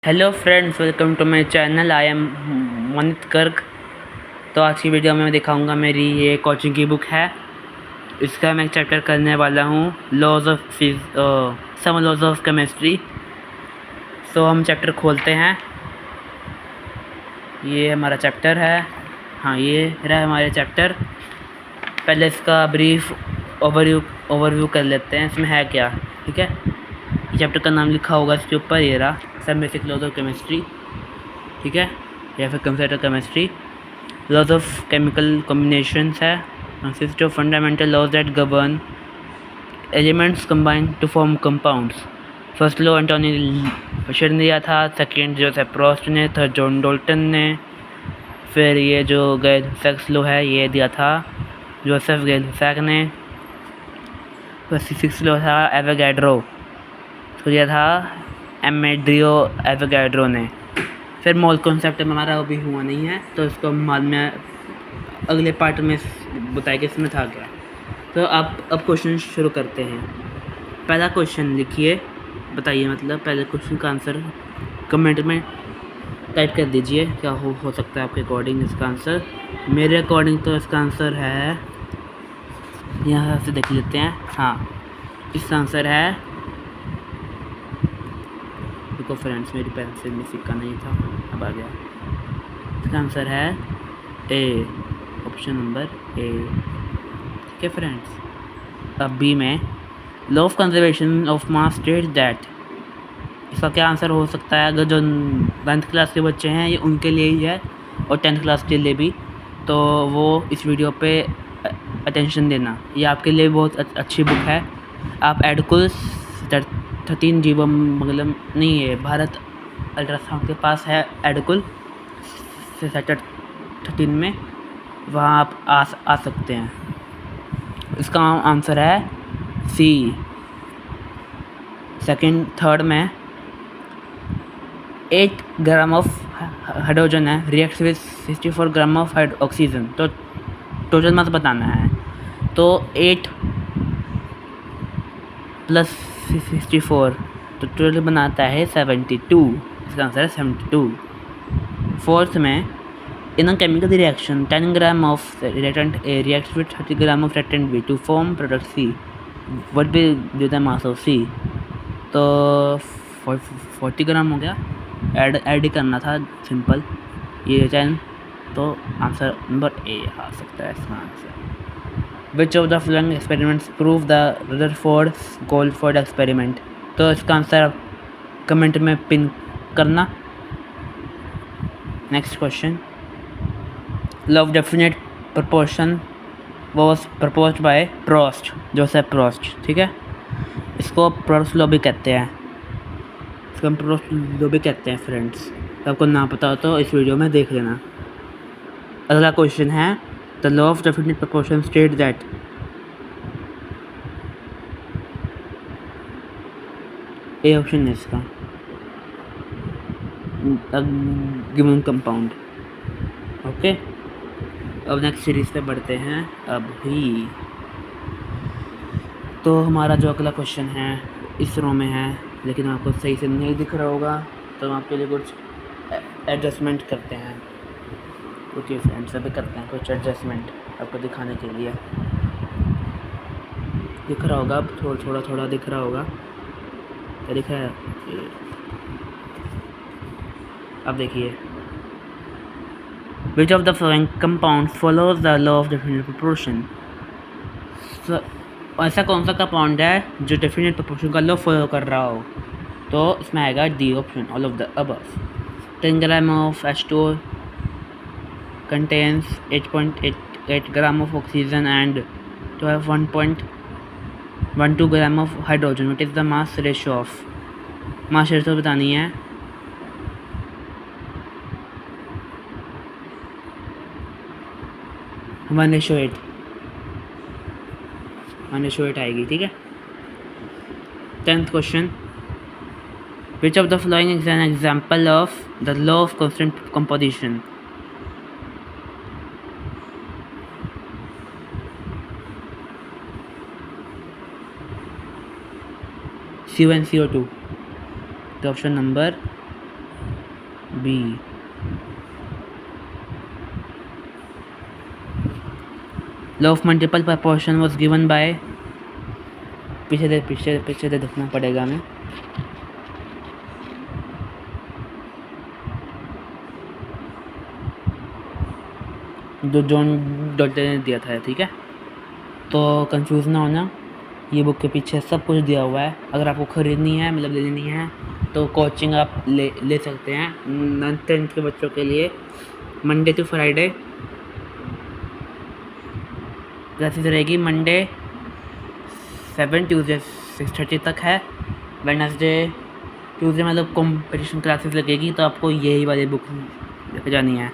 Hello friends, welcome to my channel. I am Monit Garg. तो आज की वीडियो में मैं दिखाऊंगा मेरी ये कोचिंग की बुक है। इसका मैं एक चैप्टर करने वाला हूँ, laws of some laws of chemistry. तो हम चैप्टर खोलते हैं। ये हमारा चैप्टर है। हाँ, ये रहा हमारे चैप्टर। पहले इसका ब्रीफ ओवरव्यू कर लेते हैं, इसमें है क्या। ठीक है, चैप्टर का नाम लिखा होगा इसके ऊपर, ये रहा, सब बेसिक लॉज ऑफ केमिस्ट्री। ठीक है, या फिर computer chemistry. Laws of chemical combinations है, consist of fundamental laws that govern elements combine to form compounds. First law Antoine Fisher ने दिया था, सेकेंड जोसेफ प्रोस्ट ने, थर्ड जॉन डाल्टन ने। फिर ये जो गैल-लुसाक लॉ है ये दिया था जोसेफ गैल-लुसाक ने। फिर सिक्स लॉ था एवोगैड्रो, उसको दिया था एमेड्रियो एवोगैड्रो ने। फिर मोल कॉन्सेप्ट में हमारा अभी हुआ नहीं है, तो इसको बाद में अगले पार्ट में बताएंगे इसमें था क्या। तो आप अब क्वेश्चन शुरू करते हैं। पहला क्वेश्चन लिखिए, बताइए मतलब पहले क्वेश्चन का आंसर कमेंट में टाइप कर दीजिए, क्या हो सकता है आपके अकॉर्डिंग इसका आंसर। मेरे अकॉर्डिंग तो इसका आंसर है, यहाँ से देख लेते हैं। हाँ, इसका आंसर है, देखो फ्रेंड्स मेरी पेंसिल में सिक्का नहीं था, अब आ गया। इसका आंसर है ए, ऑप्शन नंबर ए। ठीक है फ्रेंड्स, अब बी में law of conservation of mass state that, इसका क्या आंसर हो सकता है। अगर जो 9th क्लास के बच्चे हैं ये उनके लिए ही है, और 10th क्लास के लिए भी, तो वो इस वीडियो पे अटेंशन देना। ये आपके लिए बहुत अच्छी बुक है। आप एडकुल 13 जीवम मंगलम नहीं है, भारत अल्ट्रासाउंड के पास है एडकुल से सेक्टर 13 में, वहाँ आप आ सकते हैं। इसका आंसर है सी। सेकंड थर्ड में 8 ग्राम ऑफ हाइड्रोजन है, react with 64 gram of oxygen. तो टोटल मत बताना है, तो 8 प्लस 64 तो टोटल बनाता है 72। इसका आंसर है 72। फोर्थ में in a chemical reaction 10 gram of reactant A reacts with 30 gram of reactant B to form product C. What will be the mass of C? तो 40 ग्राम हो गया, ऐड ही करना था, सिंपल ये 10। तो आंसर नंबर ए आ सकता है इसका answer. Which of the following experiments prove the Rutherford experiment. तो इसका आंसर कमेंट में पिन करना। Next question, law of definite proportion was proposed by Proust, Joseph Proust. ठीक है, इसको प्रोस्ट लॉ भी कहते हैं, इसको हम प्रोस्ट लॉ भी कहते हैं फ्रेंड्स। आपको ना पता हो तो इस वीडियो में देख लेना। अगला क्वेश्चन है, the law of definite proportion state that. A option है इसका, गिवन कंपाउंड। ओके, अब नेक्स्ट सीरीज़ पे बढ़ते हैं। अभी तो हमारा जो अगला क्वेश्चन है इस रो में है, लेकिन आपको सही से नहीं दिख रहा होगा, तो हम आपके लिए कुछ एडजस्टमेंट करते हैं। ओके फ्रेंड्स, अभी करते हैं कुछ एडजस्टमेंट आपको दिखाने के लिए। दिख रहा होगा, अब थोड़ा दिख रहा होगा, क्या दिख रहा है। अब देखिए, which of the following compounds follows the law of definite proportion। ऐसा कौन सा कंपाउंड है जो डेफिनेट प्रोपोर्शन का लॉ फॉलो कर रहा हो। तो इसमें आएगा D option, all of the above. 10 gram of H2O contains 8.8 gram of oxygen and 1.12 gram of hydrogen. What is the mass ratio of, mass ratio बतानी है। वन रेशियो एट आएगी। ठीक है, 10th question, which of the following is an example of the law of constant composition. CO and CO2। तो option number B. Law of multiple proportion was given by, पीछे से देखना पड़ेगा हमें। जो जॉन डॉल्टन ने दिया था, ठीक है। तो कंफ्यूज ना होना, ये बुक के पीछे सब कुछ दिया हुआ है। अगर आपको ख़रीदनी है, मतलब लेनी है, तो कोचिंग आप ले सकते हैं 9th 10th के बच्चों के लिए। मंडे टू फ्राइडे क्लासेस रहेगी। मंडे 7, ट्यूसडे 6:30 तक है। वेडनेसडे ट्यूसडे मतलब कंपटीशन क्लासेस लगेगी, तो आपको यही वाली बुक लेके जानी है।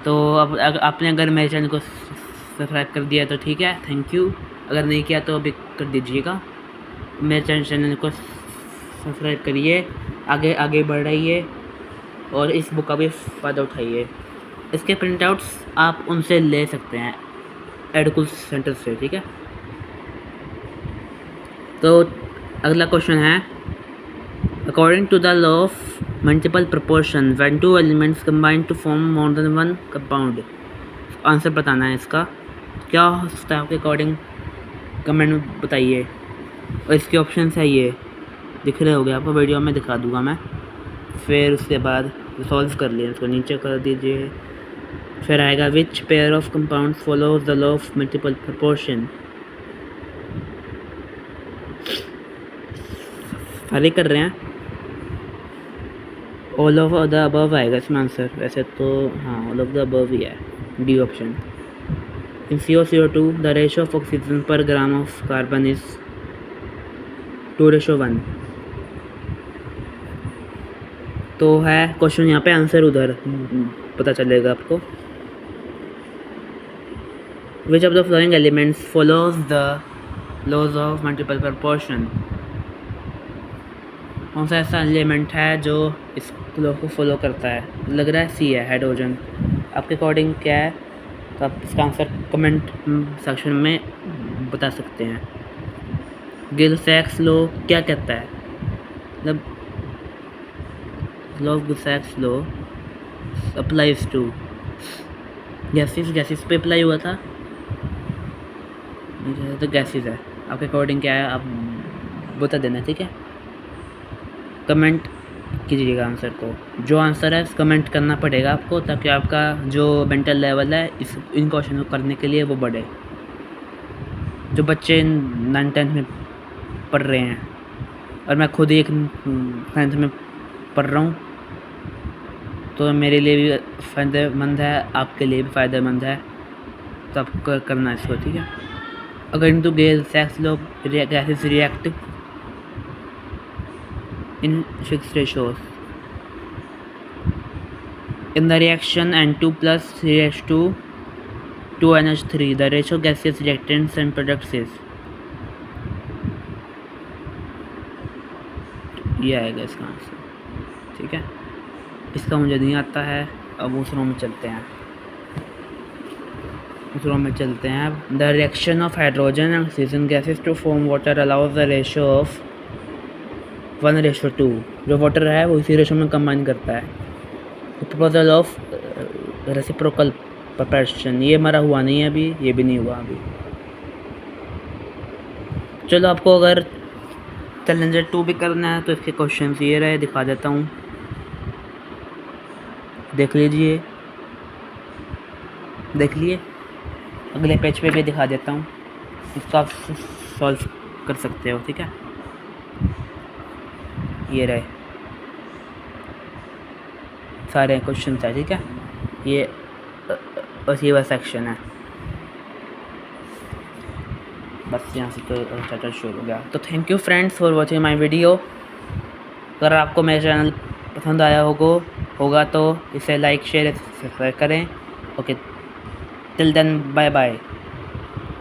तो अब आपने अगर मेरे चैनल को सब्सक्राइब कर दिया तो ठीक है, थैंक यू। अगर नहीं किया तो अभी कर दीजिएगा। मेरे चैनल को सब्सक्राइब करिए, आगे बढ़ाइए और इस बुक का भी फ़ायदा उठाइए। इसके प्रिंट आउट्स आप उनसे ले सकते हैं, एडुकुल सेंटर से, ठीक है। तो अगला क्वेश्चन है, according to the law of multiple proportion when two elements combine to form more than one compound. Answer बताना है इसका, क्या हो सकता है आपके अकॉर्डिंग, कमेंट में बताइए। और इसके ऑप्शन है, ये दिख रहे होंगे आपको, वीडियो में दिखा दूंगा मैं। फिर उसके बाद सॉल्व कर लिए, इसको नीचे कर दीजिए। फिर आएगा which pair of compound follows the law of multiple proportion. सारे कर रहे हैं, ऑल ऑफ द अबव आएगा इसमें आंसर। वैसे तो हाँ, ऑल ऑफ द अबव ही है, D option. In CO2 the ratio of oxygen पर ग्राम ऑफ कार्बन इज 2:1। तो है क्वेश्चन यहाँ पे, आंसर उधर पता चलेगा आपको। Which of the following elements follows the laws of multiple proportion. कौन सा ऐसा एलिमेंट है जो इस लॉ को फॉलो करता है? लग रहा है सी है, हाइड्रोजन। आपके अकॉर्डिंग क्या है? तो आप इसका आंसर कमेंट सेक्शन में बता सकते हैं। गिल-सैक्स लॉ क्या कहता है? मतलब law of Gay Lussac law applies to gases पे अप्लाई हुआ था, तो गैसेस है। आपके अकॉर्डिंग क्या है, आप बता देना, ठीक है। कमेंट कीजिएगा आंसर को, जो आंसर है कमेंट करना पड़ेगा आपको, ताकि आपका जो मेंटल लेवल है इन क्वेश्चन को करने के लिए वो बढ़े। जो बच्चे 9th 10th में पढ़ रहे हैं, और मैं खुद ही 9th में पढ़ रहा हूँ, तो मेरे लिए भी फ़ायदेमंद है, आपके लिए भी फ़ायदेमंद है। तो आपको करना है इसको, ठीक है। According to Gay Lussac law gases react in fixed ratios. In the reaction N2 plus CH2 2NH3, the ratio gaseous reactants and products is, ये आएगा इसका आंसर, ठीक है। इसका मुझे नहीं आता है। अब उस रो में चलते हैं, अब the reaction of hydrogen and oxygen gases to form water allows the ratio of 1:2। जो वाटर है वो इसी रेशो में कंबाइन करता है। प्रपोजल ऑफ रेसिप्रोकल प्रोपोर्शन, ये हमारा हुआ नहीं है अभी, ये भी नहीं हुआ अभी। चलो, आपको अगर चैलेंजर 2 भी करना है तो इसके क्वेश्चन ये रहे, दिखा देता हूँ, देख लीजिए। देख लिए, अगले पेज पे भी दिखा देता हूँ, इसको आप सॉल्व कर सकते हो, ठीक है। ये रहे सारे क्वेश्चन है, ठीक है। ये बस ये सेक्शन है, बस यहाँ से तो चैप्टर शुरू हो गया। तो thank you friends for watching my video. अगर आपको मेरा चैनल पसंद आया होगा तो इसे लाइक शेयर सब्सक्राइब करें। Okay, till then bye bye.